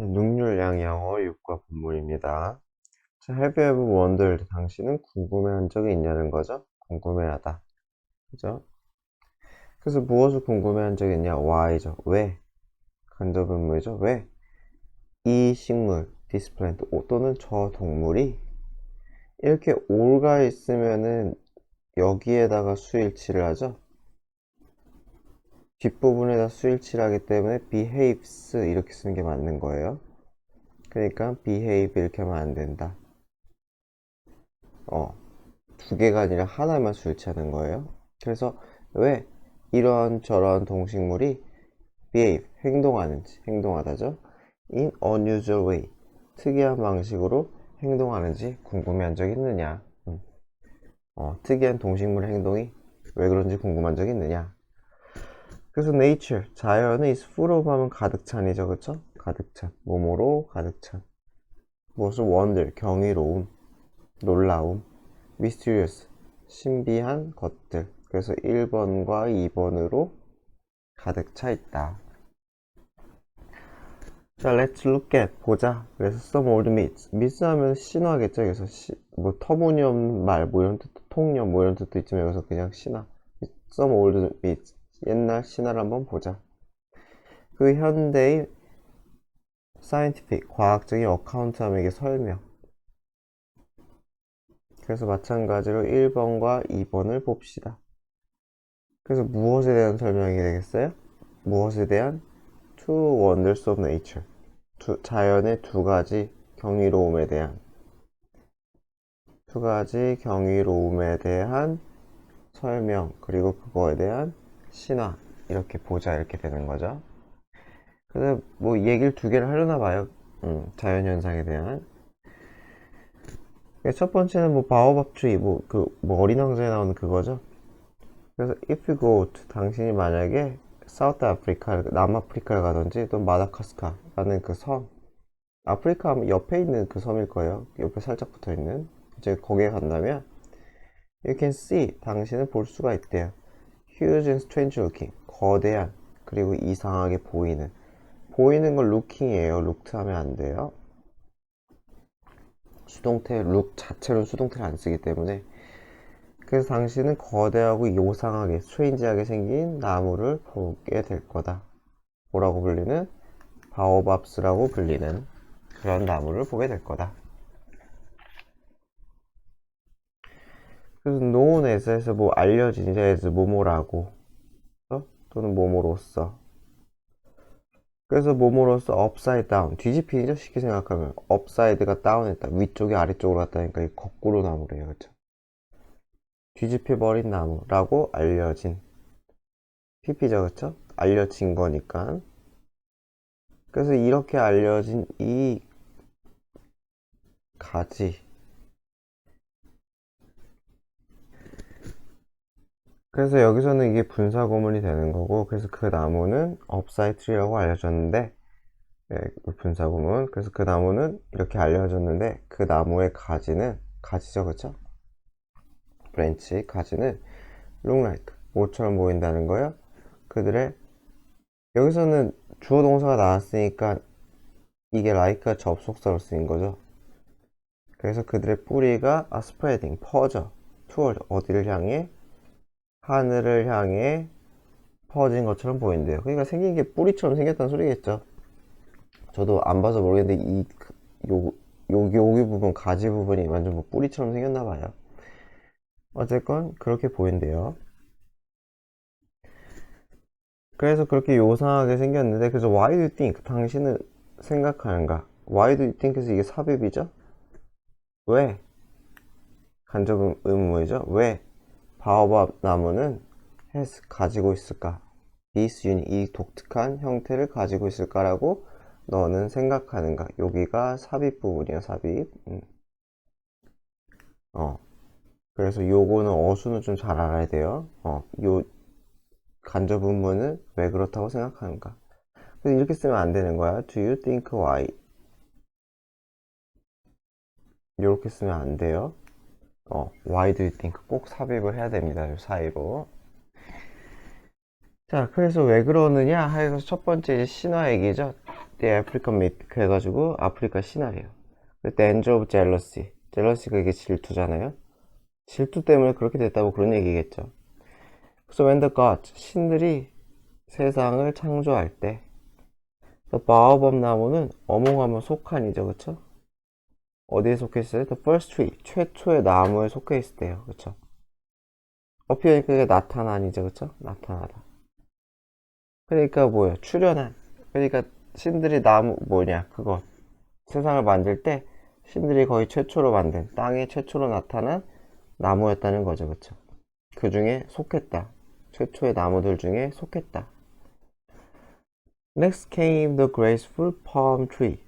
능률량 영어 6과 본문입니다. 자, have you ever wondered? 당신은 궁금해한 적이 있냐는 거죠? 궁금해하다. 그죠? 그래서 무엇을 궁금해한 적이 있냐? why죠. 왜? 간접의문이죠. 왜? 이 식물, this plant, 또는 저 동물이 이렇게 올가 있으면은 여기에다가 수일치를 하죠. 뒷부분에다 수일치를 하기 때문에 behaves 이렇게 쓰는 게 맞는 거예요. 그러니까 behave 이렇게 하면 안 된다. 두 개가 아니라 하나만 수일치하는 거예요. 그래서 왜 이런 저런 동식물이 behave, 행동하다죠. in unusual way, 특이한 방식으로 행동하는지 궁금해한 적 있느냐. 특이한 동식물 행동이 왜 그런지 궁금한 적 있느냐. 그래서 nature, 자연은 is full of 하면 가득 찬이죠. 그쵸? 가득 찬, 뭐뭐로 가득 찬. 무엇을 wonder, 경이로움, 놀라움, mysterious, 신비한 것들. 그래서 1번과 2번으로 가득 차 있다. 자, let's look at, 보자. 그래서 some old myths. myths 하면 신화겠죠. 그래서 뭐 터무니없는 말, 뭐 이런 뜻, 통념, 뭐 이런 뜻도 있지만 여기서 그냥 신화. some old myths. 옛날 신화를 한번 보자. 그 현대의 scientific, 과학적인 어카운트 하면 이게 설명. 그래서 마찬가지로 1번과 2번을 봅시다. 그래서 무엇에 대한 설명이 되겠어요? 무엇에 대한? Two wonders of nature. 자연의 두 가지 경이로움에 대한 설명, 그리고 그거에 대한 신화. 이렇게 보자, 이렇게 되는 거죠. 근데 뭐 얘기를 두 개를 하려나 봐요. 자연현상에 대한. 첫 번째는 뭐 바오밥주의, 뭐 어린 왕자에 나오는 그거죠. 그래서 if you go to, 당신이 만약에 사우스 아프리카, 남아프리카를 가든지 또 마다카스카라는 그 섬, 아프리카 하면 옆에 있는 그 섬일 거예요. 옆에 살짝 붙어 있는. 이제 거기에 간다면 you can see, 당신은 볼 수가 있대요. huge and strange looking, 거대한 그리고 이상하게 보이는 걸 looking이에요. looked 하면 안 돼요. 수동태 look 자체로 수동태를 안 쓰기 때문에. 그래서 당신은 거대하고 요상하게 스트레인지하게 생긴 나무를 보게 될 거다. 뭐라고 불리는? 바오밥스라고 불리는 그런 나무를 보게 될 거다. 그래서 known as에서 뭐 알려진 이제 as 뭐뭐라고 또는 뭐뭐로써. 그래서 뭐뭐로써 upside down, 뒤집히죠. 쉽게 생각하면 upside가 down했다, 위쪽이 아래쪽으로 갔다니까 이 거꾸로 나무래요. 그렇죠? 뒤집혀버린 나무라고 알려진 PP죠. 그쵸? 알려진 거니까. 그래서 이렇게 알려진 이 가지, 그래서 여기서는 이게 분사구문이 되는 거고, 그래서 그 나무는 upside tree라고 알려졌는데, 그 분사구문. 그래서 그 나무는 이렇게 알려졌는데 그 나무의 가지죠. 그쵸? 브랜치, 가지는 look like, 모처럼 보인다는 거예요. 그들의, 여기서는 주어 동사가 나왔으니까 이게 like가 접속사로 쓰인 거죠. 그래서 그들의 뿌리가 spreading, 퍼져, toward, 어디를 향해? 하늘을 향해 퍼진 것처럼 보인대요. 그러니까 생긴 게 뿌리처럼 생겼다는 소리겠죠. 저도 안 봐서 모르겠는데 여기 부분, 가지 부분이 완전 뭐 뿌리처럼 생겼나 봐요. 어쨌건 그렇게 보인대요. 그래서 그렇게 요상하게 생겼는데, 그래서 why do you think, 당신은 생각하는가? why do you think에서 이게 삽입이죠? 왜? 간접 의문이죠? 왜 바오밥 나무는 has, 가지고 있을까? this unit, 이 독특한 형태를 가지고 있을까라고 너는 생각하는가? 여기가 삽입 부분이에요. 삽입. 그래서 요거는 어수는 좀 잘 알아야 돼요. 요 간접 의문은 왜 그렇다고 생각하는가? 그래서 이렇게 쓰면 안 되는 거야. Do you think why? 이렇게 쓰면 안 돼요. why do you think 꼭 삽입을 해야 됩니다. 이 사이로. 자, 그래서 왜 그러느냐 해서 첫 번째 이제 신화 얘기죠. the African myth 그래가지고 아프리카 신화래요. The danger of jealousy. jealousy가 이게 질투잖아요. 질투 때문에 그렇게 됐다고 그런 얘기겠죠. 그래서 when the gods, 신들이 세상을 창조할 때 the baobab 나무는 어몽하면 속한이죠. 그쵸? 어디에 속해 있어요? The first tree, 최초의 나무에 속해 있대요. 그쵸? appear 그게 나타나니죠. 그쵸? 나타나다. 그러니까 뭐예요? 출현한. 그러니까 신들이 나무 뭐냐 그거 세상을 만들 때 신들이 거의 최초로 만든 땅에 최초로 나타난 나무였다는 거죠. 그쵸? 그 중에 속했다. 최초의 나무들 중에 속했다. Next came the graceful palm tree.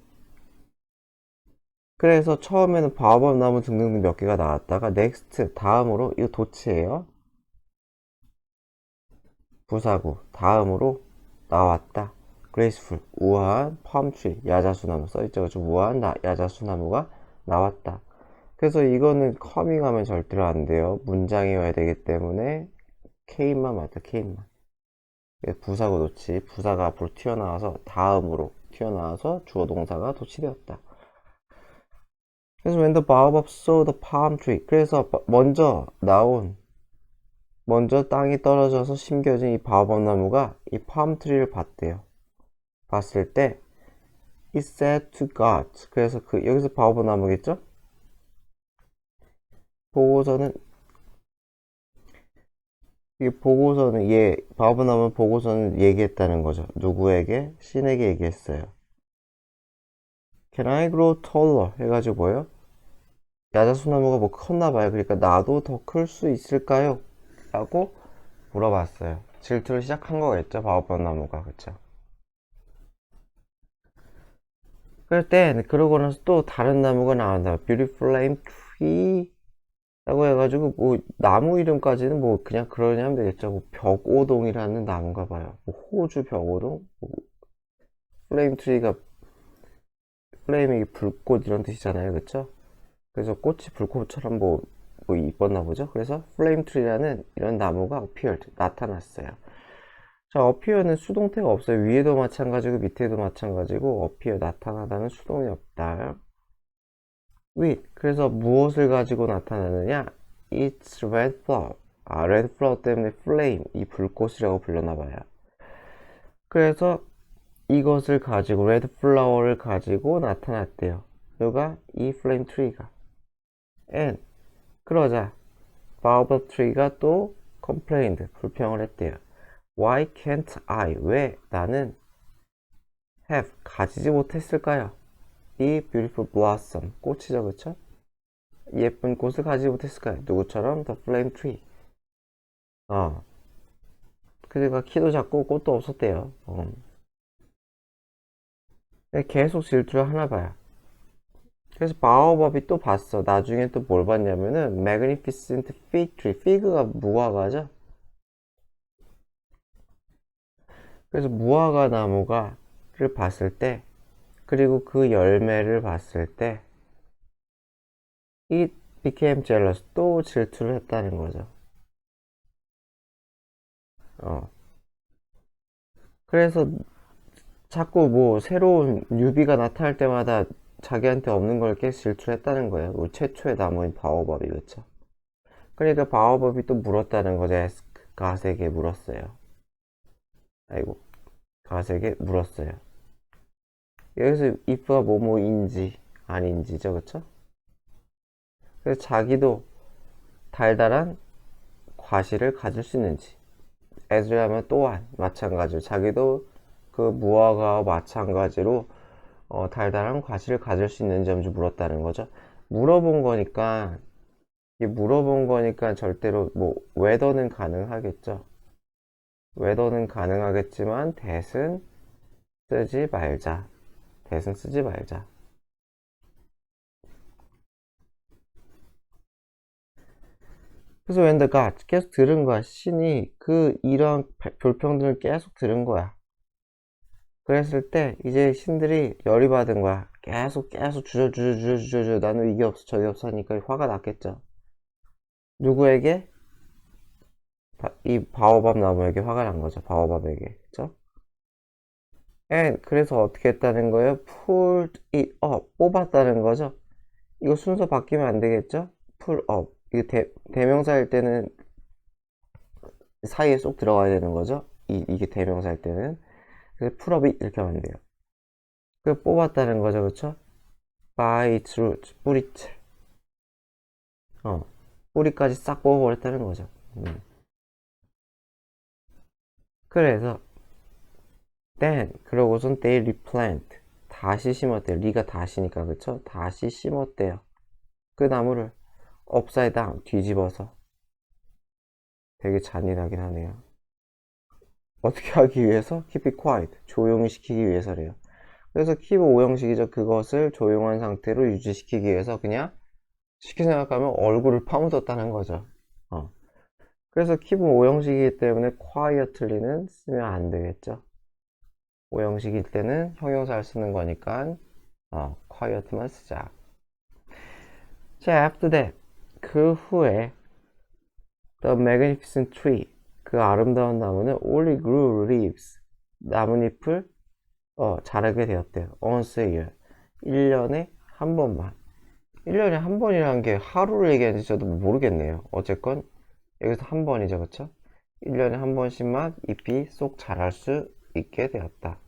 그래서 처음에는 바오밥 나무 등등 몇 개가 나왔다가 next 다음으로 이거 도치예요. 부사구 다음으로 나왔다. graceful 우아한 palm tree 야자수나무 써있죠. 그렇죠? 우아한 야자수나무가 나왔다. 그래서 이거는 coming 하면 절대로 안 돼요. 문장이어야 되기 때문에 came만 맞다. came만. 부사구 도치 부사가 앞으로 튀어나와서 다음으로 튀어나와서 주어 동사가 도치되었다. 그래서 when the baobab saw the palm tree 그래서 먼저 땅이 떨어져서 심겨진 이 바오밥 나무가 이 palm tree를 봤대요. 봤을 때 it said to God 그래서 여기서 바오밥 나무겠죠? 보고서는 바오밥 나무 보고서는 얘기했다는 거죠. 누구에게? 신에게 얘기했어요. Can I grow taller? 해가지고 뭐예요? 야자수나무가 뭐 컸나봐요. 그러니까 나도 더 클 수 있을까요? 라고 물어봤어요. 질투를 시작한 거겠죠. 바오밥 나무가. 그쵸? 그럴 때 그러고 나서 또 다른 나무가 나온다. Beautiful Flame Tree 라고 해가지고 뭐 나무 이름까지는 뭐 그냥 그러냐 하면 되겠죠. 뭐 벽오동이라는 나무가 봐요. 뭐 호주 벽오동? 뭐 플레임 트리가 플레임이 불꽃 이런 뜻이잖아요. 그쵸? 그래서 꽃이 불꽃처럼 뭐 이뻤나 보죠. 그래서 플레임 트리라는 이런 나무가 appeared 나타났어요. 자, appear는 수동태가 없어요. 위에도 마찬가지고 밑에도 마찬가지고 appear 나타나다는 수동이 없다. with 그래서 무엇을 가지고 나타나느냐? It's red flower. red flower 때문에 flame 이 불꽃이라고 불렀나봐요. 그래서 이것을 가지고 red flower를 가지고 나타났대요. 누가? 이 flame tree가. and 그러자 baobab tree가 또 complained 불평을 했대요. Why can't I? 왜 나는 have 가지지 못했을까요? 이 beautiful blossom 꽃이죠. 그쵸? 예쁜 꽃을 가지지 못했을까요? 누구처럼? The flame tree. 그가 키도 작고 꽃도 없었대요. 계속 질투를 하나 봐요. 그래서 바오밥이 또 봤어. 나중에 또 뭘 봤냐면은 magnificent fig tree. fig가 무화과죠. 그래서 무화과 나무가를 봤을 때 그리고 그 열매를 봤을 때 it became jealous 또 질투를 했다는 거죠. 그래서 자꾸 뭐 새로운 뉴비가 나타날 때마다 자기한테 없는 걸 깨 질투를 했다는 거예요. 최초의 나무인 바오밥이. 그쵸? 그러니까 바오밥이 또 물었다는 거죠. 가세에게 물었어요. 아이고, 가세에게 물었어요. 여기서 if가 뭐뭐인지 아닌지죠. 그쵸? 그래서 자기도 달달한 과실을 가질 수 있는지 에즈라면 또한 마찬가지로 자기도 그 무화과와 마찬가지로 달달한 과실을 가질 수 있는지 한번 물었다는 거죠. 물어본 거니까 절대로 뭐 whether는 가능하겠죠. whether는 가능하겠지만 that은 쓰지 말자. that은 쓰지 말자. 그래서 when the god 계속 들은 거야. 신이 이런 불평들을 계속 들은 거야. 그랬을 때 이제 신들이 열이 받은 거야. 계속 주저 나는 이게 없어 저게 없어 하니까 화가 났겠죠. 누구에게? 이 바오밥 나무에게 화가 난 거죠. 바오밥에게. 그쵸? and 그래서 어떻게 했다는 거예요? pulled it up 뽑았다는 거죠. 이거 순서 바뀌면 안 되겠죠? pull up 이거 대명사일 때는 사이에 쏙 들어가야 되는 거죠. 이게 대명사일 때는 그래서 pull up it 이렇게 하면 안 돼요. 그 뽑았다는 거죠, 그렇죠? by its roots 뿌리채 뿌리까지 싹 뽑아버렸다는 거죠. 그래서 then 그러고선 they replant 다시 심었대요. 리가 다시니까 그쵸? 다시 심었대요. 그 나무를 upside down 뒤집어서 되게 잔인하긴 하네요. 어떻게 하기 위해서? keep it quiet 조용히 시키기 위해서래요. 그래서 keep 5형식이죠. 그것을 조용한 상태로 유지시키기 위해서 그냥 쉽게 생각하면 얼굴을 파묻었다는 거죠. 그래서 keep은 5형식이기 때문에 quietly는 쓰면 안 되겠죠. 5형식일 때는 형용사를 쓰는 거니까 quiet만 쓰자. 자, after that 그 후에 the magnificent tree 그 아름다운 나무는 only grew leaves 나뭇잎을 자라게 되었대요. once a year 1년에 한 번만 1년에 한 번이라는 게 하루를 얘기하는지 저도 모르겠네요. 어쨌건 여기서 한 번이죠, 그쵸? 1년에 한 번씩만 잎이 쏙 자랄 수 있게 되었다.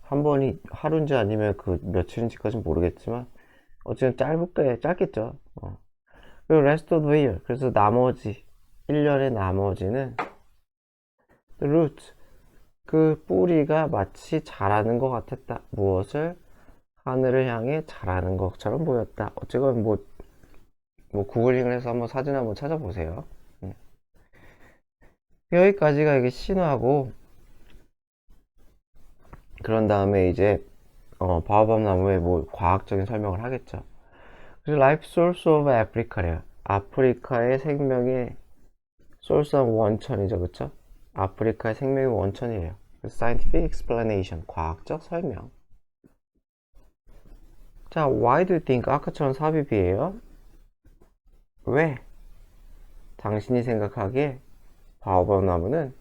한 번이 하루인지 아니면 그 며칠인지까지는 모르겠지만 어쨌든 짧겠죠. 그리고 rest of the year 그래서 나머지 1년의 나머지는 the root 그 뿌리가 마치 자라는 것 같았다. 무엇을? 하늘을 향해 자라는 것처럼 보였다. 어쨌건 뭐 구글링을 해서 한번 사진 한번 찾아보세요. 여기까지가 이게 신화고 그런 다음에 이제 바오밥 나무의 뭐 과학적인 설명을 하겠죠. 그래서 Life Source of Africa래요. 아프리카의 생명의 source 원천이죠, 그쵸? 아프리카의 생명의 원천이에요. Scientific explanation, 과학적 설명. 자, why do you think 아까처럼 삽입이에요? 왜? 당신이 생각하기에 바오밥 나무는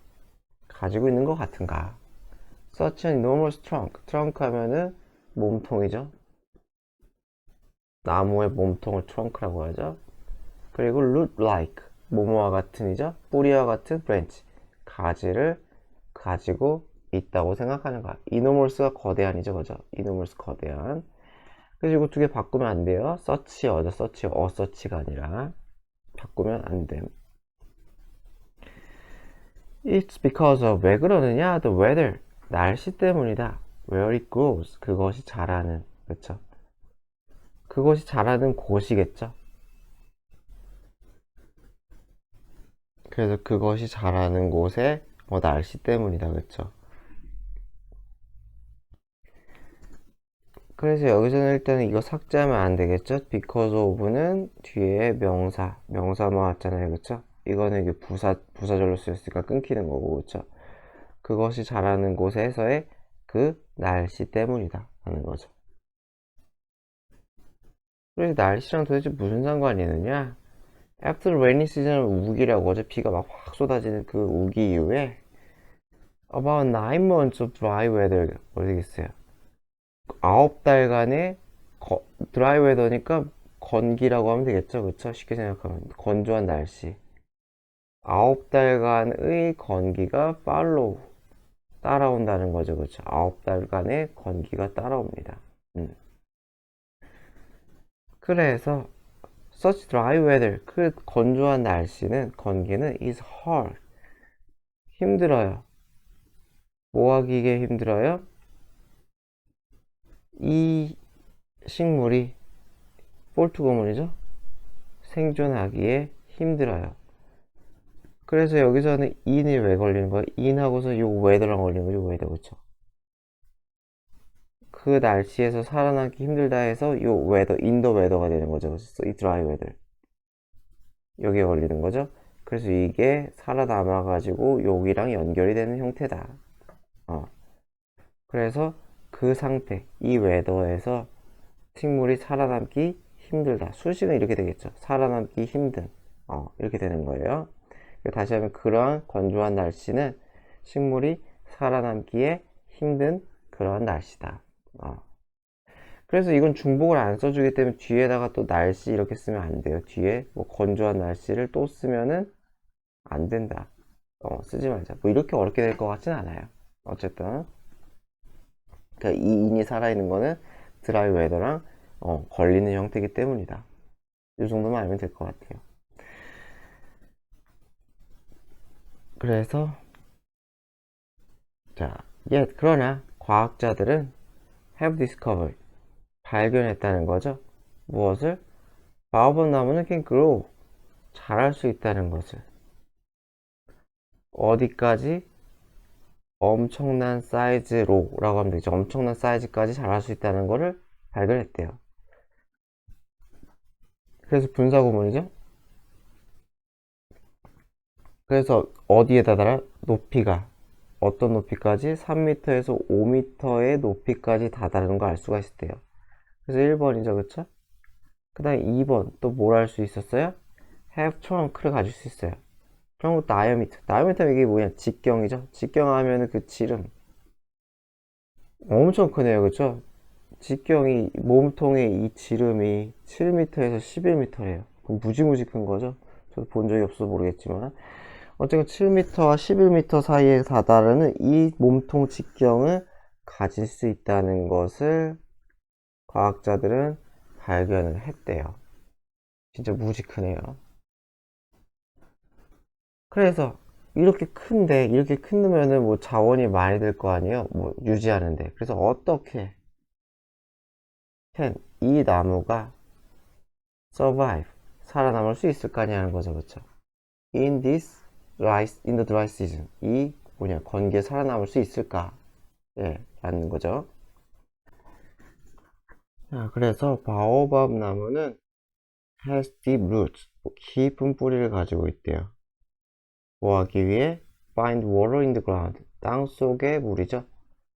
가지고 있는 것 같은가? Such an enormous trunk. 트렁크 하면은 몸통이죠. 나무의 몸통을 트렁크라고 하죠. 그리고 root-like. 모모와 같은이죠. 뿌리와 같은 branch. 가지를 가지고 있다고 생각하는 거야. enormous가 거대한이죠, 그죠? enormous 거대한. 그래서 이거 두 개 바꾸면 안 돼요. such여죠, such, such가 아니라 바꾸면 안 됨. It's because of 왜 그러느냐? The weather 날씨 때문이다. Where it grows 그것이 자라는 그쵸? 그것이 자라는 곳이겠죠. 그래서 그것이 자라는 곳의 날씨 때문이다, 그쵸? 그래서 여기서는 일단은 이거 삭제하면 안 되겠죠? because of는 뒤에 명사만 왔잖아요, 그쵸? 이거는 이게 부사절로 쓰였으니까 끊기는 거고, 그쵸? 그것이 자라는 곳에서의 그 날씨 때문이다 하는 거죠. 그래서 날씨랑 도대체 무슨 상관이 있느냐? After rainy season은 우기라고 하죠. 비가 막 확 쏟아지는 그 우기 이후에 about 9 months of dry weather 어디겠어요? 9달간의 드라이 웨더니까 건기라고 하면 되겠죠. 그쵸? 쉽게 생각하면 건조한 날씨 9달간의 건기가 팔로우 따라온다는 거죠. 그쵸? 9달간의 건기가 따라옵니다. 그래서 such dry weather 그 건조한 날씨는 건기는 is hard 힘들어요. 뭐 하기에 힘들어요? 이 식물이 폴트고문이죠. 생존하기에 힘들어요. 그래서 여기서는 in이 왜 걸리는 거예요? in하고서 요 weather랑 걸리는 거죠. weather 그쵸? 그 날씨에서 살아남기 힘들다 해서 요 weather, in the weather가 되는 거죠. 그래서 이 dry weather 여기에 걸리는 거죠. 그래서 이게 살아남아가지고 여기랑 연결이 되는 형태다. 그래서 그 상태, 이 웨더에서 식물이 살아남기 힘들다. 수식은 이렇게 되겠죠. 살아남기 힘든. 이렇게 되는 거예요. 다시 하면 그러한 건조한 날씨는 식물이 살아남기에 힘든 그런 날씨다. 그래서 이건 중복을 안 써주기 때문에 뒤에다가 또 날씨 이렇게 쓰면 안 돼요. 뒤에 뭐 건조한 날씨를 또 쓰면은 안 된다. 쓰지 말자. 뭐 이렇게 어렵게 될 것 같진 않아요. 어쨌든 그러니까 이 인이 살아있는 거는 드라이 웨더랑 걸리는 형태이기 때문이다. 이 정도만 알면 될 것 같아요. 그래서 자, 그러나 과학자들은 have discovered 발견했다는 거죠. 무엇을? 바오밥 나무는 can grow 자랄 수 있다는 것을. 어디까지? 엄청난 사이즈로라고 하면 되죠. 엄청난 사이즈까지 자랄 수 있다는 것을 발견했대요. 그래서 분사구문이죠. 그래서 어디에다 달아? 높이가 어떤 높이까지? 3m에서 5m의 높이까지 다다르는 걸 알 수가 있었대요. 그래서 1번이죠, 그쵸? 그 다음에 2번 또 뭘 알 수 있었어요? have trunk를 가질 수 있어요. 그럼 다이어미터 이게 뭐냐? 직경이죠. 직경하면은 그 지름 엄청 크네요, 그쵸? 직경이 몸통의 이 지름이 7m에서 11m래요. 그럼 무지무지 큰 거죠. 저도 본 적이 없어서 모르겠지만 어쨌든 7m와 11m 사이에 다다르는 이 몸통 직경을 가질 수 있다는 것을 과학자들은 발견을 했대요. 진짜 무지 크네요. 그래서 이렇게 큰 놈면은 뭐 자원이 많이 들 거 아니에요? 뭐 유지하는데. 그래서 어떻게 이 나무가 survive 살아남을 수 있을까냐는 거죠, 그쵸? in the dry season 이 건기에 살아남을 수 있을까? 라는 거죠. 자, 그래서 바오밥 나무는 has deep roots 깊은 뿌리를 가지고 있대요. 뭐 하기 위해? find water in the ground 땅 속의 물이죠.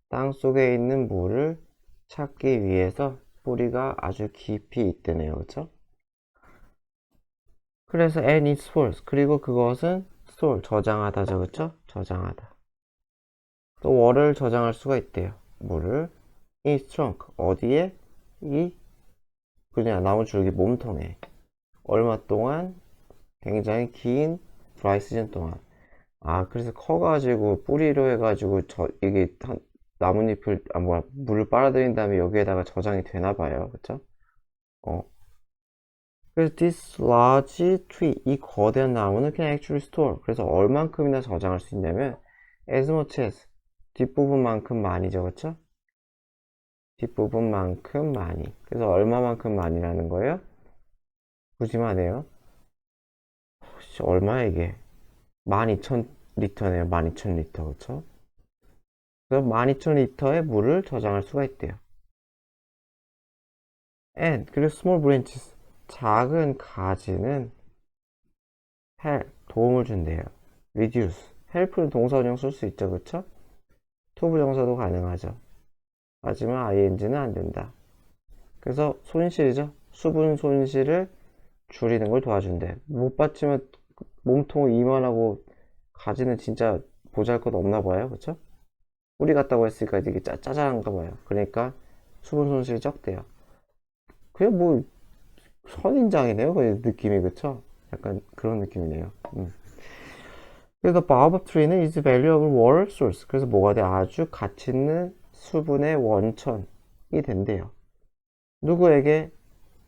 땅 속에 있는 물을 찾기 위해서 뿌리가 아주 깊이 있대네요. 그쵸? 그래서 and it stores 그리고 그것은 store 저장하다죠. 그쵸? 저장하다. 또 water를 저장할 수가 있대요. 물을 in its trunk 어디에? 이 그냥 나무줄기 몸통에 얼마 동안? 굉장히 긴 드라이 시즌 동안. 그래서 커가지고 뿌리로 해가지고 이게 나뭇잎을 물을 빨아들인 다음에 여기에다가 저장이 되나봐요. 그쵸? 어. 그래서 this large tree 이 거대한 나무는 can actually store 그래서 얼만큼이나 저장할 수 있냐면 as much as 뒷부분만큼 많이죠. 그쵸? 뒷부분만큼 많이. 그래서 얼마만큼 많이라는 거예요? 푸짐하네요. 얼마야 이게? 12,000리터네요. 12,000리터. 그쵸? 그래서 12,000리터의 물을 저장할 수가 있대요. And 그리고 small branches 작은 가지는 help 도움을 준대요. reduce help는 동사원형 쓸 수 있죠. 그쵸? 투부정사도 가능하죠. 하지만 ing는 안 된다. 그래서 손실이죠. 수분 손실을 줄이는 걸 도와준대. 못 받치면 몸통이 이만하고 가지는 진짜 보잘것 없나 봐요. 그쵸? 뿌리 같다고 했으니까 되게 짜잘한가 봐요. 그러니까 수분 손실이 적대요. 그냥 뭐 선인장이네요. 그 느낌이. 그쵸? 약간 그런 느낌이네요. 그래서 바오밥 트리는 is valuable water source. 그래서 뭐가 돼? 아주 가치 있는 수분의 원천이 된대요. 누구에게?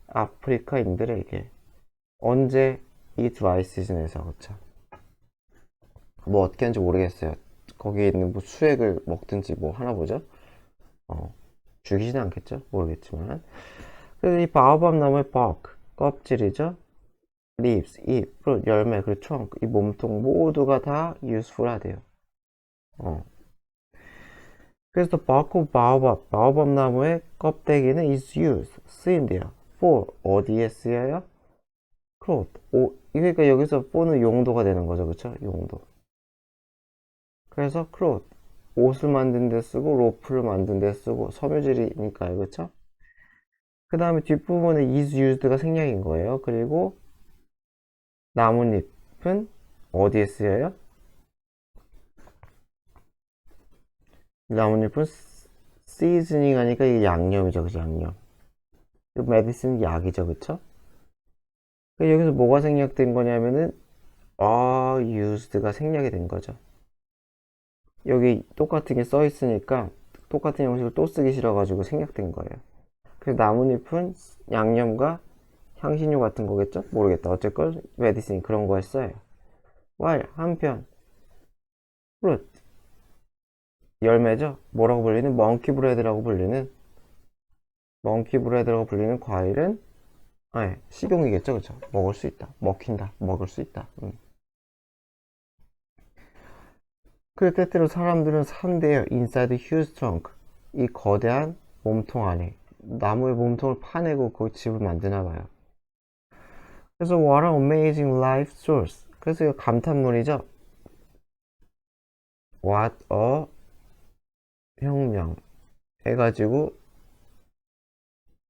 아프리카인들에게. 언제? 이 드라이 시즌에서. 그쵸? 뭐 어떻게 하는지 모르겠어요. 거기에 있는 뭐 수액을 먹든지 뭐 하나 보죠. 죽이지는 않겠죠? 모르겠지만. 그래서 이 바오밥 나무의 bark, 껍질이죠. leaves, 잎, fruit, 열매, 그리고 trunk, 이 몸통 모두가 다 useful하대요. 그래서 bark of 바오밥 나무의 껍데기는 is used, 쓰인대요. for, 어디에 쓰여요? cloth, 그러니까 여기서 for는 용도가 되는 거죠. 그쵸? 용도. 그래서 cloth, 옷을 만든 데 쓰고, 로프를 만든 데 쓰고, 섬유질이니까요. 그쵸? 그 다음에 뒷부분에 is used가 생략인 거예요. 그리고 나뭇잎은 어디에 쓰여요? 나뭇잎은 시즈닝 하니까 이게 양념이죠, 그죠? 양념. 메디슨 약이죠, 그쵸? 여기서 뭐가 생략된 거냐면은 used가 생략이 된 거죠. 여기 똑같은 게 써 있으니까 똑같은 형식을 또 쓰기 싫어가지고 생략된 거예요. 그래서 나뭇잎은 양념과 향신료 같은 거겠죠? 모르겠다. 어쨌건 메디슨 그런 거 했어요. while 한편 fruit 열매죠? 뭐라고 불리는? 멍키 브레드라고 불리는 과일은 식용이겠죠, 그쵸? 먹을 수 있다. 먹힌다. 먹을 수 있다. 그리고 때때로 사람들은 산대요. inside huge trunk. 이 거대한 몸통 안에 나무의 몸통을 파내고 그 집을 만드나 봐요. 그래서 what an amazing life source. 그래서 이거 감탄문이죠. what a 혁명 해가지고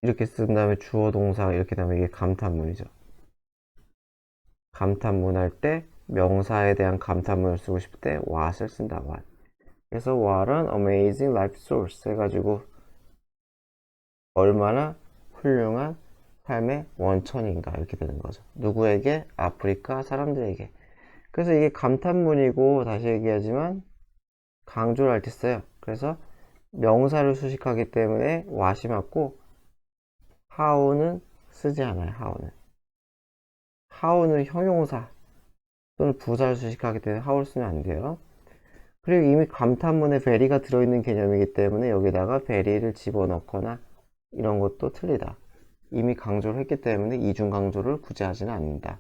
이렇게 쓴 다음에 주어 동사 이렇게 다음에 이게 감탄문이죠. 감탄문 할 때 명사에 대한 감탄문을 쓰고 싶을 때 what을 쓴다. what. 그래서 what an amazing life source 해가지고 얼마나 훌륭한 삶의 원천인가 이렇게 되는 거죠. 누구에게? 아프리카 사람들에게. 그래서 이게 감탄문이고 다시 얘기하지만 강조를 할 때 써요. 그래서 명사를 수식하기 때문에 what이 맞고 how는 쓰지 않아요. how는 형용사 또는 부사를 수식하기 때문에 how를 쓰면 안 돼요. 그리고 이미 감탄문에 very가 들어있는 개념이기 때문에 여기다가 very를 집어넣거나 이런 것도 틀리다. 이미 강조를 했기 때문에 이중 강조를 굳이 하지는 않는다.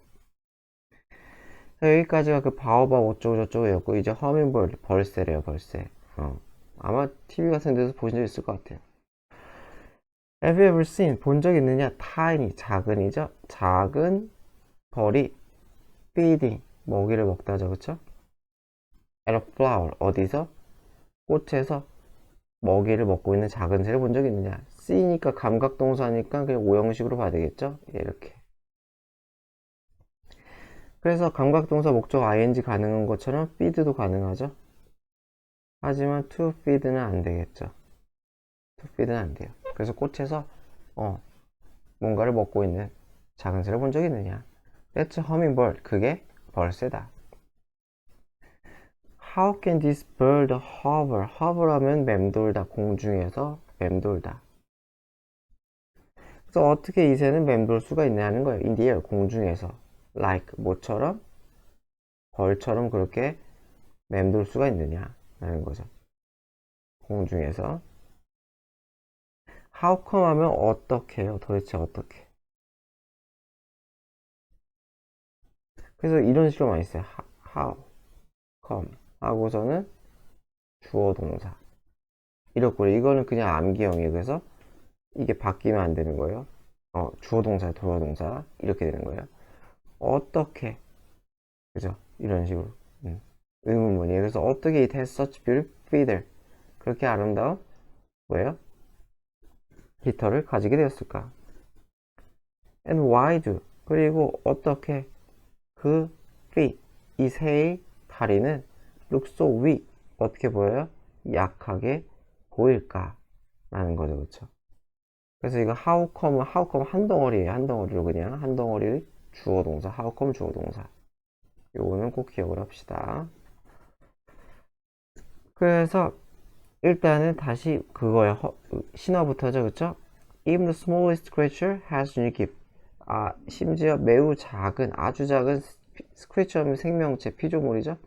여기까지가 그 바오바 어쩌고저쩌고였고 이제 허밍버드 벌새래요. 벌새. 아마 TV 같은 데서 보신 적 있을 것 같아요. Have you ever seen? 본 적 있느냐? tiny 작은이죠. 작은 벌이 feeding 먹이를 먹다죠, 그쵸? at a flower 어디서? 꽃에서 먹이를 먹고 있는 작은 새를 본 적 있느냐? C니까 감각동사니까 그냥 오형식으로 봐야 되겠죠? 이렇게. 그래서 감각동사 목적 ing 가능한 것처럼 feed도 가능하죠. 하지만 to feed는 안 되겠죠. to feed는 안 돼요. 그래서 꽃에서 뭔가를 먹고 있는 작은 새를 본 적 있느냐? That's a hummingbird. 그게 벌새다. How can this bird hover? hover하면 맴돌다. 공중에서 맴돌다. 그래서 어떻게 이 새는 맴돌 수가 있냐는 거예요. In the air, 공중에서. Like, 뭐처럼? 벌처럼 그렇게 맴돌 수가 있느냐? 라는 거죠. 공중에서. How come 하면 어떻게 해요? 도대체 어떻게? 그래서 이런 식으로 많이 써요. How, come 하고서는 주어 동사. 이렇고 이거는 그냥 암기형이에요. 그래서 이게 바뀌면 안 되는 거예요. 주어 동사, 도어 동사 이렇게 되는 거예요. 어떻게, 그죠? 이런 식으로 의문문이에요. 그래서 어떻게 it has such beautiful feather 그렇게 아름다운 뭐예요? 깃털을 가지게 되었을까? And why do 그리고 어떻게 그 feet 이 새의 다리는 look so weak 어떻게 보여요? 약하게 보일까? 라는 거죠, 그렇죠? 그래서 이거 how come 한 덩어리예요. 한 덩어리로 그냥 한 덩어리 주어 동사 how come 주어 동사 요거는 꼭 기억을 합시다. 그래서 일단은 다시 그거야 신화부터죠, 그쵸? Even the smallest creature has unique gift. 심지어 매우 작은 아주 작은 스크래처하면 생명체 피조물이죠.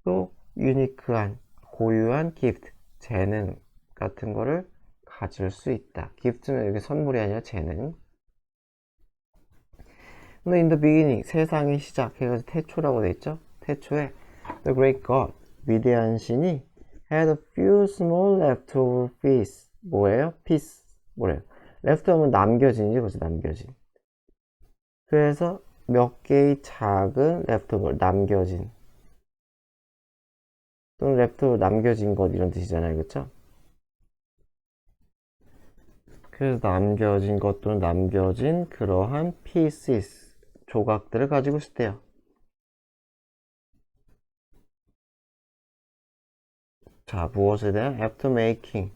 또 유니크한 고유한 gift 재능 같은 거를 가질 수 있다. gift는 여기 선물이 아니라 재능. 근데 in the beginning 세상의 시작 해가지고 태초라고 돼 있죠. 태초에 the great God 위대한 신이 had a few small leftover pieces 뭐예요? piece 뭐래요? leftover는 남겨진이지 그죠? 남겨진. 그래서 몇 개의 작은 leftover 남겨진 또는 leftover 남겨진 것 이런 뜻이잖아요, 그쵸? 그래서 남겨진 것 또는 남겨진 그러한 pieces 조각들을 가지고 있대요. 자, 무엇에 대한? after making.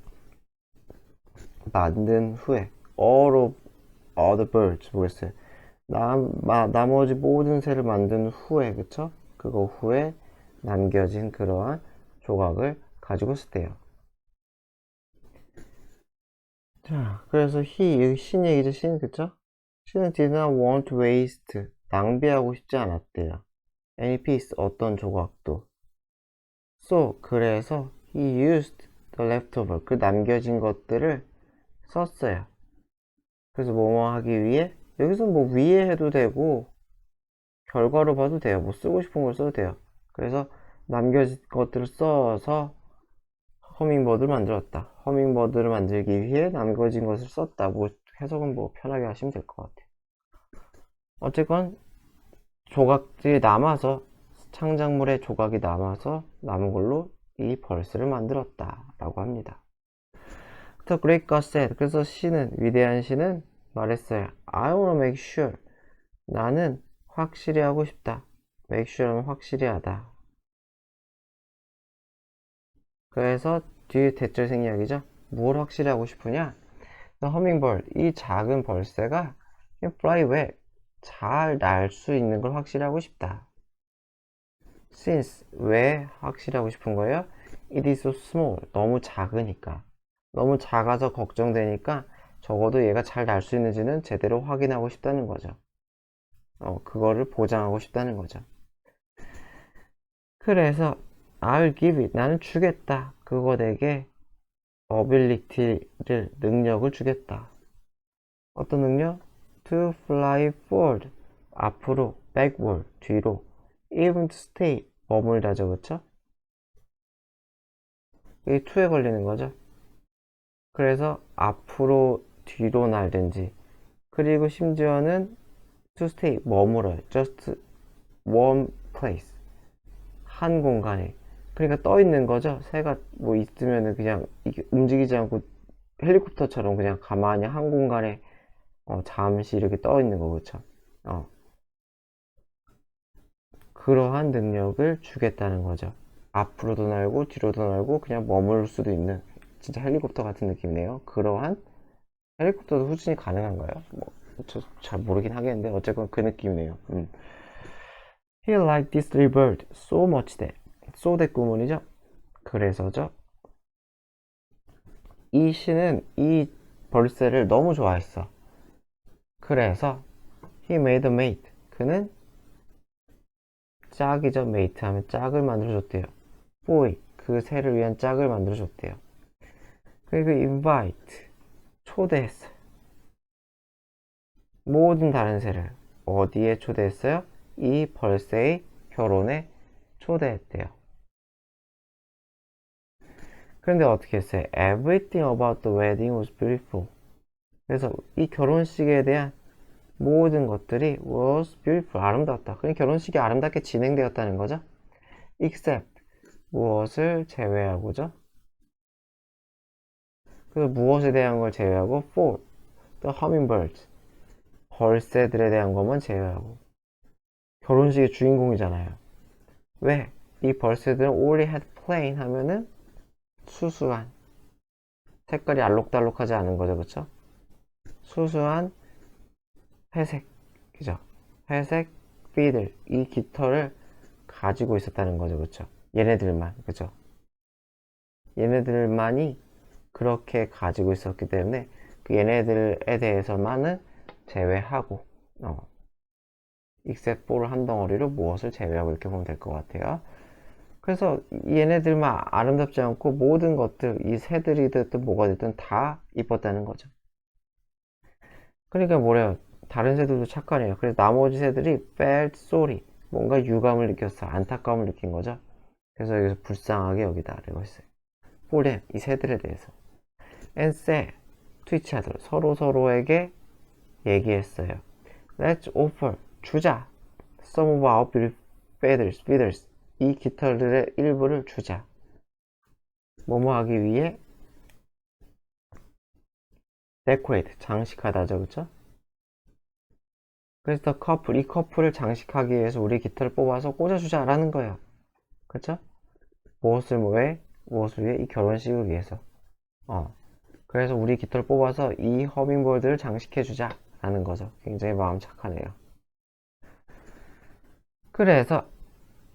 만든 후에. all of other birds. 뭐겠어요? 나머지 모든 새를 만든 후에, 그쵸? 그거 후에 남겨진 그러한 조각을 가지고 있었대요. 자, 그래서 he, 신 얘기죠, 신, 그쵸? 신은 did not want to waste. 낭비하고 싶지 않았대요. any piece, 어떤 조각도. So, 그래서 he used the leftover. 그 남겨진 것들을 썼어요. 그래서 뭐뭐 하기 위해, 여기서 뭐 위에 해도 되고, 결과로 봐도 돼요. 뭐 쓰고 싶은 걸 써도 돼요. 그래서 남겨진 것들을 써서 허밍버드를 만들었다. 허밍버드를 만들기 위해 남겨진 것을 썼다. 뭐 해석은 뭐 편하게 하시면 될 것 같아요. 어쨌건 조각들이 남아서 창작물의 조각이 남아서 남은 걸로 이 벌스를 만들었다 라고 합니다. The great God said. 그래서 시는, 위대한 시는 말했어요. I wanna make sure. 나는 확실히 하고 싶다. make sure는 확실히 하다. 그래서 뒤에 대절 생략이죠. 뭘 확실히 하고 싶으냐? The hummingbird, 이 작은 벌새가 fly well, 잘 날 수 있는 걸 확실히 하고 싶다. Since, 왜 확실히 하고 싶은 거예요? It is so small, 너무 작으니까. 너무 작아서 걱정되니까 적어도 얘가 잘 날 수 있는지는 제대로 확인하고 싶다는 거죠. 그거를 보장하고 싶다는 거죠. 그래서 I'll give it, 나는 주겠다. 그거 내게 ability를, 능력을 주겠다. 어떤 능력? To fly forward, 앞으로, backward, 뒤로, even to stay, 머물다죠, 그쵸? 이게 to에 걸리는 거죠. 그래서 앞으로, 뒤로 날든지, 그리고 심지어는 to stay, 머물어요. just one place, 한 공간에. 그러니까 떠 있는 거죠. 새가 뭐 있으면은 그냥 이게 움직이지 않고 헬리콥터처럼 그냥 가만히 한 공간에 잠시 이렇게 떠 있는 거, 그쵸? 그러한 능력을 주겠다는 거죠. 앞으로도 날고 뒤로도 날고 그냥 머물 수도 있는 진짜 헬리콥터 같은 느낌이네요. 그러한 헬리콥터도 후진이 가능한가요? 뭐, 저 잘 모르긴 하겠는데 어쨌건 그 느낌이네요. He liked this little bird so much that. so that 구문이죠. 그래서죠. 이 시는 이 벌새를 너무 좋아했어. 그래서 he made a mate. 그는 짝이죠. mate 하면 짝을 만들어줬대요. boy, 그 새를 위한 짝을 만들어줬대요. 그리고 invite, 초대했어요. 모든 다른 새를 어디에 초대했어요? 이 벌새의 결혼에 초대했대요. 그런데 어떻게 했어요? Everything about the wedding was beautiful. 그래서 이 결혼식에 대한 모든 것들이 was beautiful, 아름다웠다. 그러니까 결혼식이 아름답게 진행되었다는 거죠. except, 무엇을 제외하고죠. 그래서 무엇에 대한 걸 제외하고 for the hummingbirds, 벌새들에 대한 것만 제외하고. 결혼식의 주인공이잖아요. 왜? 이 벌새들은 only had plain 하면은 수수한, 색깔이 알록달록하지 않은 거죠, 그쵸? 수수한 회색, 그죠? 회색 피들, 이 깃털을 가지고 있었다는 거죠, 그쵸? 얘네들만, 그죠? 얘네들만이 그렇게 가지고 있었기 때문에 그 얘네들에 대해서만은 제외하고, except for를 한 덩어리로 무엇을 제외하고 이렇게 보면 될 것 같아요. 그래서 얘네들만 아름답지 않고 모든 것들, 이 새들이 됐든 뭐가 됐든 다 이뻤다는 거죠. 그러니까 뭐래요? 다른 새들도 착하네요. 그래서 나머지 새들이 felt sorry, 뭔가 유감을 느꼈어, 안타까움을 느낀 거죠. 그래서 여기서 불쌍하게 여기다라고 했어요. for them, 이 새들에 대해서. and said to each other, 서로 서로에게 얘기했어요. Let's offer, 주자. Some of our beautiful feathers, 이 깃털들의 일부를 주자. 뭐뭐 하기 위해? decorate, 장식하다죠, 그쵸? 그래서 the couple, 이 커플을 장식하기 위해서 우리 깃털을 뽑아서 꽂아주자라는 거예요. 그쵸? 무엇을 왜? 무엇을 위해? 이 결혼식을 위해서. 그래서 우리 깃털 뽑아서 이 허밍버드를 장식해주자 라는 거죠. 굉장히 마음 착하네요. 그래서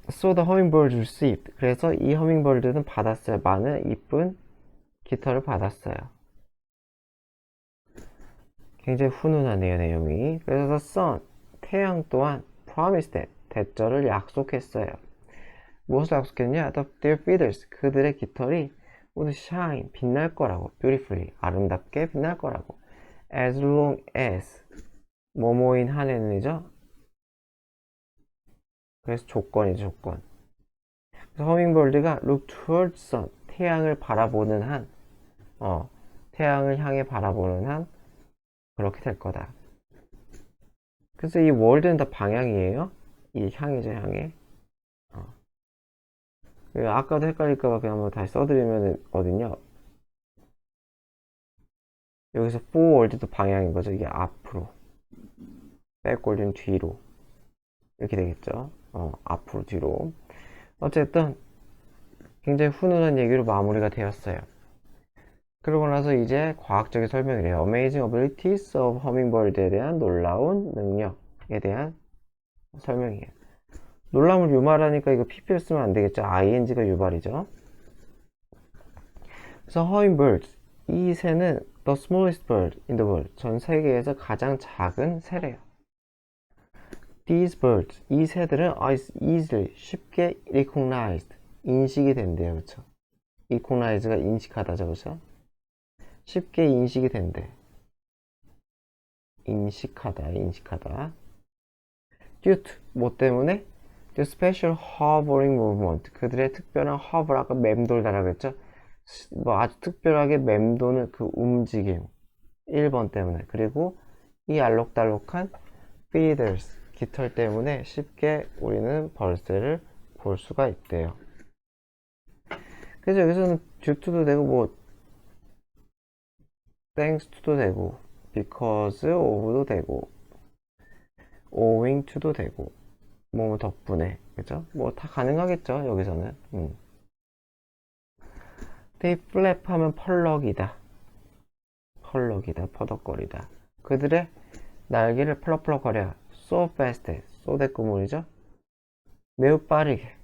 So the hummingbird received. 그래서 이 허밍버드는 받았어요. 많은 이쁜 깃털을 받았어요. 굉장히 훈훈하네요, 내용이. 그래서 the sun, 태양 또한 promised that, 대절을 약속했어요. 무엇을 약속했냐? Their feathers, 그들의 깃털이 would shine, 빛날 거라고. beautifully, 아름답게 빛날 거라고. as long as, 뭐뭐인 한에는이죠. 그래서 조건이죠, 조건. 그래서 허밍버드가 look towards sun, 태양을 바라보는 한, 태양을 향해 바라보는 한, 그렇게 될 거다. 그래서 이 월드는 다 방향이에요. 이 향이죠, 향해. 아까도 헷갈릴까봐 그냥 한번 다시 써드리면 어딨냐? 여기서 forward도 방향인 거죠. 이게 앞으로. backward는 뒤로. 이렇게 되겠죠. 앞으로, 뒤로. 어쨌든 굉장히 훈훈한 얘기로 마무리가 되었어요. 그러고 나서 이제 과학적인 설명을 해요. Amazing abilities of hummingbird에 대한 놀라운 능력에 대한 설명이에요. 놀라움을 유발하니까 이거 PP를 쓰면 안 되겠죠. ing가 유발이죠. 그래서 hummingbirds, 이 새는 the smallest bird in the world, 전 세계에서 가장 작은 새래요. These birds, 이 새들은 are easily, 쉽게 recognized, 인식이 된대요. 그쵸? recognize가 인식하다죠. 그쵸? 쉽게 인식이 된대. 인식하다, 인식하다. due to, 뭐 때문에? The special hovering movement, 그들의 특별한 hover, 아까 맴돌다라고 했죠? 뭐 아주 특별하게 맴도는 그 움직임. 1번 때문에. 그리고 이 알록달록한 feathers, 깃털 때문에 쉽게 우리는 벌새를 볼 수가 있대요. 그래서 여기서는 due to도 되고, 뭐, thanks to도 되고, because of도 되고, owing to도 되고, 뭐 덕분에, 그죠? 뭐 다 가능하겠죠, 여기서는. They flap 하면 펄럭이다. 펄럭이다, 퍼덕거리다. 그들의 날개를 펄럭펄럭거려. So fast, so 대구문이죠. 매우 빠르게.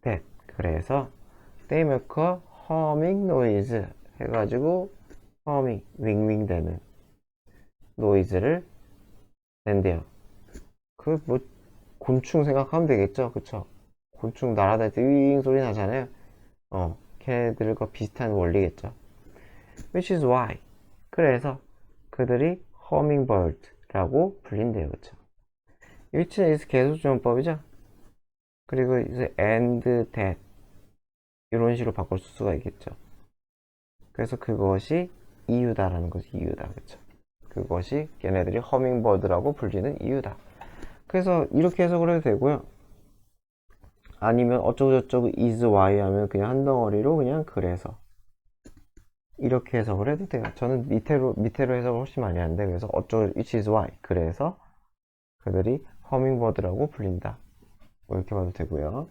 that. 그래서 they make a humming noise 해가지고 humming, 윙윙 되는 noise를 낸대요. 그 뭐 곤충 생각하면 되겠죠, 그쵸? 곤충 날아다닐 때 윙 소리 나잖아요. 걔네들과 비슷한 원리겠죠. Which is why. 그래서 그들이 hummingbird라고 불린대요, 그쵸? which는 is 계속조용법이죠. 그리고 이제 and that 이런 식으로 바꿀 수가 있겠죠. 그래서 그것이 이유다라는 거지, 이유다, 그쵸? 그것이 걔네들이 허밍버드라고 불리는 이유다. 그래서 이렇게 해석을 해도 되고요. 아니면 어쩌고저쩌고 is why 하면 그냥 한 덩어리로 그냥 그래서 이렇게 해석을 해도 돼요. 저는 밑으로 해석을 훨씬 많이 하는데, 그래서 어쩌고 which is why, 그래서 그들이 허밍버드라고 불린다, 뭐 이렇게 봐도 되고요.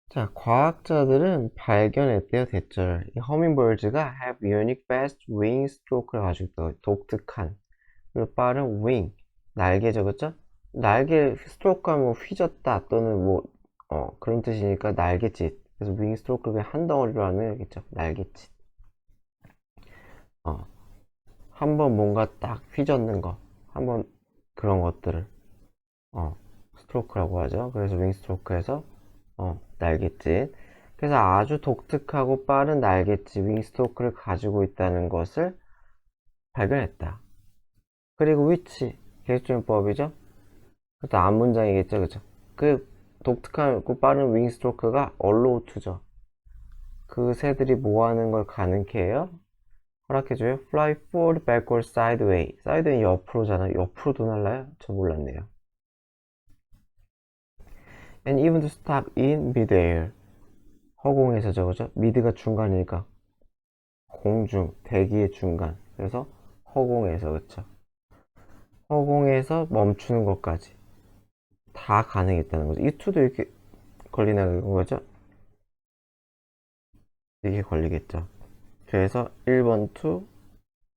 자, 과학자들은 발견했대요, 대절. 이 허밍버드가 have unique fast wing stroke를 가지고 있다. 독특한 그리고 빠른 wing, 날개죠, 그쵸? 날개 스트로크가 뭐 휘졌다 또는 뭐 그런 뜻이니까 날갯짓. 그래서 윙 스트로크를 그냥 한 덩어리로 하면 되겠죠. 날갯짓. 한번 뭔가 딱 휘젓는 거, 한번 그런 것들을 스트로크라고 하죠. 그래서 윙 스트로크에서 날갯짓. 그래서 아주 독특하고 빠른 날갯짓 윙 스트로크를 가지고 있다는 것을 발견했다. 그리고 위치 계수조연법이죠. 그것도 앞문장이겠죠, 그쵸? 그 독특하고 빠른 윙 스트로크가 allow to죠. 그 새들이 뭐 하는 걸 가능케 해요? 허락해줘요. fly forward, backward, sideway. sideways 옆으로잖아요. 옆으로도 날라요? 저 몰랐네요. and even to stop in midair. 허공에서죠, 그죠? 미드가 중간이니까 공중, 대기의 중간. 그래서 허공에서, 그쵸? 허공에서 멈추는 것까지 다 가능했다는 거죠. 이 to도 이렇게 걸리는 거죠? 이게 걸리겠죠. 그래서 1번 to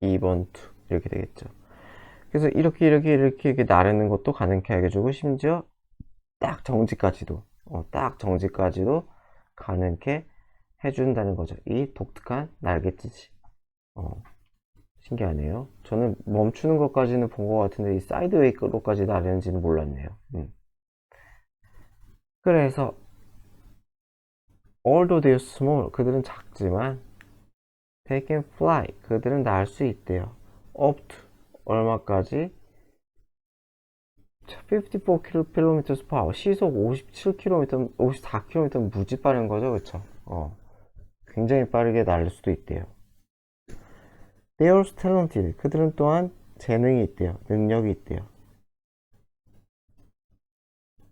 2번 to 이렇게 되겠죠. 그래서 이렇게 나르는 것도 가능케 하게 해주고, 심지어 딱 정지까지도 가능케 해준다는 거죠. 이 독특한 날갯짓이. 어, 신기하네요. 저는 멈추는 것까지는 본 것 같은데 이 사이드웨이로까지 나르는지는 몰랐네요. 그래서 although they're small, 그들은 작지만 they can fly, 그들은 날 수 있대요. up to 얼마까지? 54km per hour, 시속 57km, 54km 무지 빠른 거죠, 그쵸? 굉장히 빠르게 날릴 수도 있대요. They are talented, 그들은 또한 재능이 있대요. 능력이 있대요.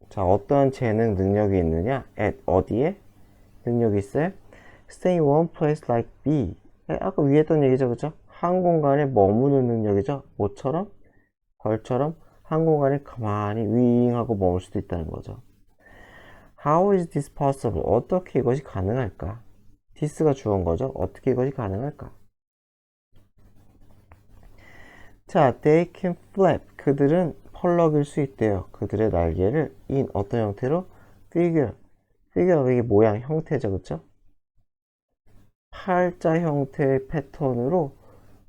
자, 어떠한 재능, 능력이 있느냐? at 어디에? 능력이 있어요? Stay in one place like bee. 아까 위에 했던 얘기죠, 그죠? 한 공간에 머무는 능력이죠. 뭐처럼? 벌처럼 한 공간에 가만히 윙하고 머물 수도 있다는 거죠. How is this possible? 어떻게 이것이 가능할까? this가 주어인 거죠. 어떻게 이것이 가능할까? 자, they can flap. 그들은 펄럭일 수 있대요. 그들의 날개를 in 어떤 형태로? figure. figure가 이게 모양, 형태죠, 그쵸? 팔자 형태의 패턴으로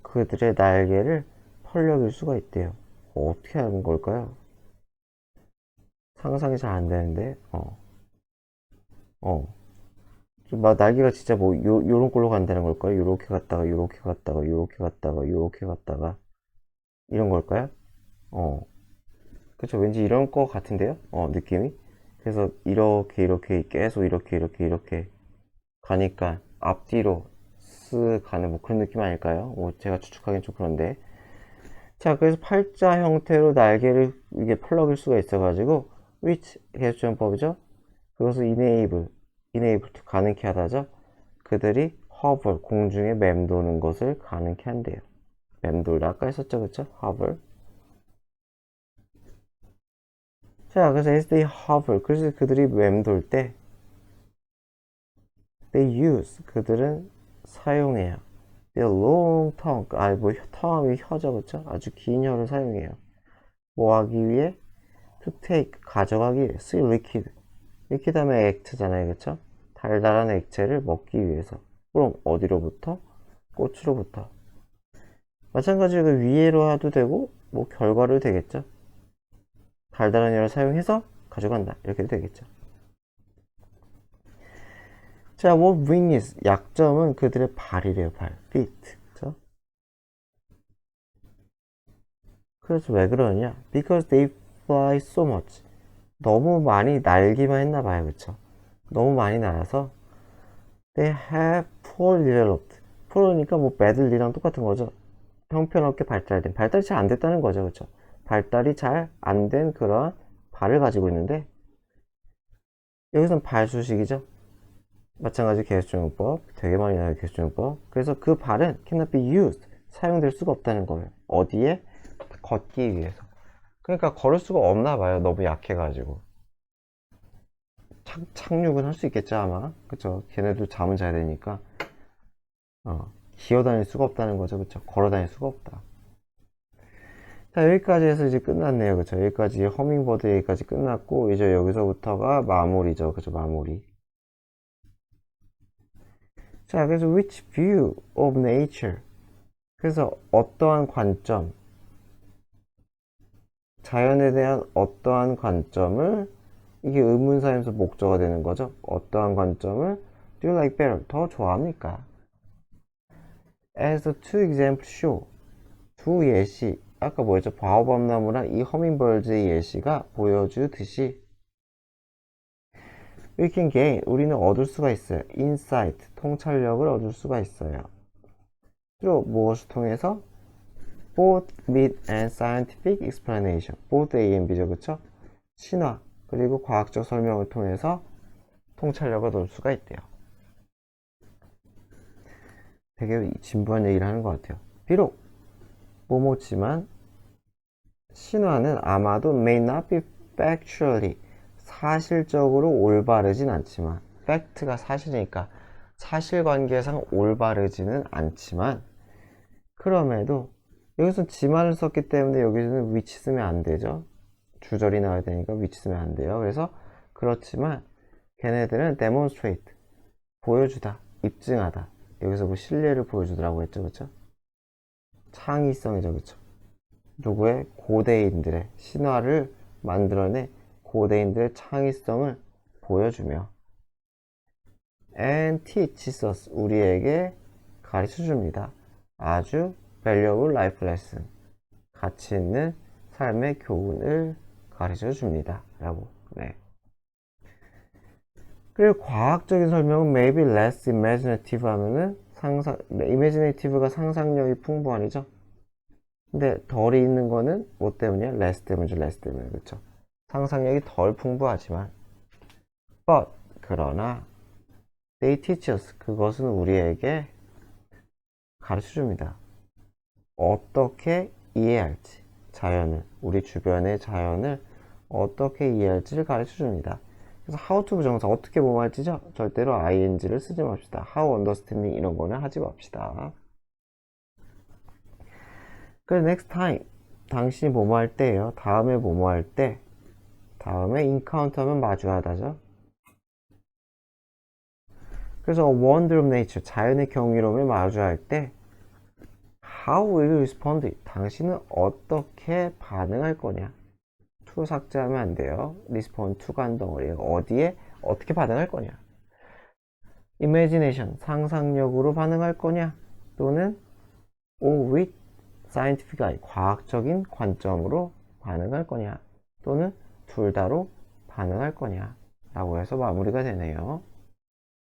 그들의 날개를 펄럭일 수가 있대요. 어떻게 하는 걸까요? 상상이 잘 안 되는데, 막 날개가 진짜 뭐, 요런 꼴로 간다는 걸까요? 요렇게 갔다가, 요렇게 갔다가, 요렇게 갔다가, 요렇게 갔다가, 이런 걸까요? 어, 그쵸. 왠지 이런 거 같은데요? 느낌이? 그래서 이렇게 계속 이렇게 가니까 앞뒤로 쓱 가는 뭐 그런 느낌 아닐까요? 뭐 제가 추측하기엔 좀 그런데. 자, 그래서 팔자 형태로 날개를 이게 펄럭일 수가 있어가지고, which 개수정법이죠? 그것을 enable to 가능케 하다죠. 그들이 hover, 공중에 맴도는 것을 가능케 한대요. 맴돌다 아까 했었죠, 그쵸? hover. 자, 그래서 as they hover, 그래서 그들이 맴돌 때 they use, 그들은 사용해요. their long tongue, 뭐 tongu이 혀죠, 그쵸? 아주 긴 혀를 사용해요. 뭐 하기 위해? to take, 가져가기 위해. sweet liquid, liquid 하면 액체잖아요, 그쵸? 달달한 액체를 먹기 위해서. 그럼 어디로부터? 꽃으로부터. 마찬가지로 위에로 해도 되고 뭐 결과로 되겠죠. 달달한 혀를 사용해서 가져간다 이렇게 되겠죠. 자, what weakness, 약점은 그들의 발이래요. 발, feet. 그렇죠? 그래서 왜 그러냐? Because they fly so much. 너무 많이 날기만 했나 봐요. 그렇죠? 너무 많이 날아서 they have poor developed. poor니까 뭐 badly랑 똑같은 거죠. 형편없게 발달된, 발달이 잘 안 됐다는 거죠. 그렇죠? 발달이 잘 안 된 그런 발을 가지고 있는데, 여기서는 발수식이죠. 마찬가지 개수종용법, 되게 많이 나와요. 개수종용법. 그래서 그 발은 cannot be used, 사용될 수가 없다는 거예요. 어디에? 걷기 위해서. 그러니까 걸을 수가 없나 봐요. 너무 약해가지고. 착륙은 할 수 있겠죠, 아마. 그쵸? 걔네도 잠은 자야 되니까. 기어 다닐 수가 없다는 거죠. 그쵸? 걸어 다닐 수가 없다. 자, 여기까지 해서 이제 끝났네요. 그쵸? 여기까지 허밍버드 얘기까지 끝났고, 이제 여기서부터가 마무리죠. 그쵸? 마무리. 자, 그래서 which view of nature, 그래서 어떠한 관점, 자연에 대한 어떠한 관점을, 이게 의문사에서 목적어가 되는 거죠. 어떠한 관점을 do you like better, 더 좋아합니까? As the two examples show, 두 예시, 아까 뭐였죠? 바오밤나무랑 이 허밍버드의 예시가 보여주듯이 we can gain, 우리는 얻을 수가 있어요. insight, 통찰력을 얻을 수가 있어요. through, 무엇을 통해서? both myth and scientific explanation, both A and B죠, 그쵸? 신화 그리고 과학적 설명을 통해서 통찰력을 얻을 수가 있대요. 되게 진부한 얘기를 하는 것 같아요. 비록 뭐뭐지만 신화는 아마도 may not be factually, 사실적으로 올바르진 않지만, 팩트가 사실이니까 사실관계상 올바르지는 않지만 그럼에도 여기서 지만을 썼기 때문에 여기서는 which 쓰면 안 되죠. 주절이 나와야 되니까 which 쓰면 안 돼요. 그래서 그렇지만 걔네들은 demonstrate 보여주다, 입증하다. 여기서 뭐 신뢰를 보여주더라고 했죠, 그쵸? 창의성이죠, 그쵸? 누구의 고대인들의 신화를 만들어내 고대인들의 창의성을 보여주며 and teaches us 우리에게 가르쳐 줍니다. 아주 valuable life lesson 가치 있는 삶의 교훈을 가르쳐 줍니다. 라고. 네. 그리고 과학적인 설명은 maybe less imaginative 하면은 imaginative가 상상력이 풍부한이죠. 근데 덜이 있는 거는 뭐 때문이야? less 때문이죠, less 때문에. 그쵸? 상상력이 덜 풍부하지만 but 그러나 they teach us 그것은 우리에게 가르쳐 줍니다. 어떻게 이해할지 자연을 우리 주변의 자연을 어떻게 이해할지를 가르쳐 줍니다. 그래서 how to 부정사 어떻게 뭐할지죠? 절대로 ing를 쓰지 맙시다. how understanding 이런 거는 하지 맙시다. 그래서 next time 당신이 뭐뭐 할 때예요. 다음에 뭐뭐 할 때 다음에 encounter 하면 마주하다죠. 그래서 wonder of nature 자연의 경이로움에 마주할 때 how will you respond? 당신은 어떻게 반응할 거냐? to 삭제하면 안 돼요. respond to가 한 덩어리예요. 어디에 어떻게 반응할 거냐? imagination 상상력으로 반응할 거냐? 또는 with scientific eye 과학적인 관점으로 반응할 거냐? 또는 둘 다로 반응할 거냐? 라고 해서 마무리가 되네요.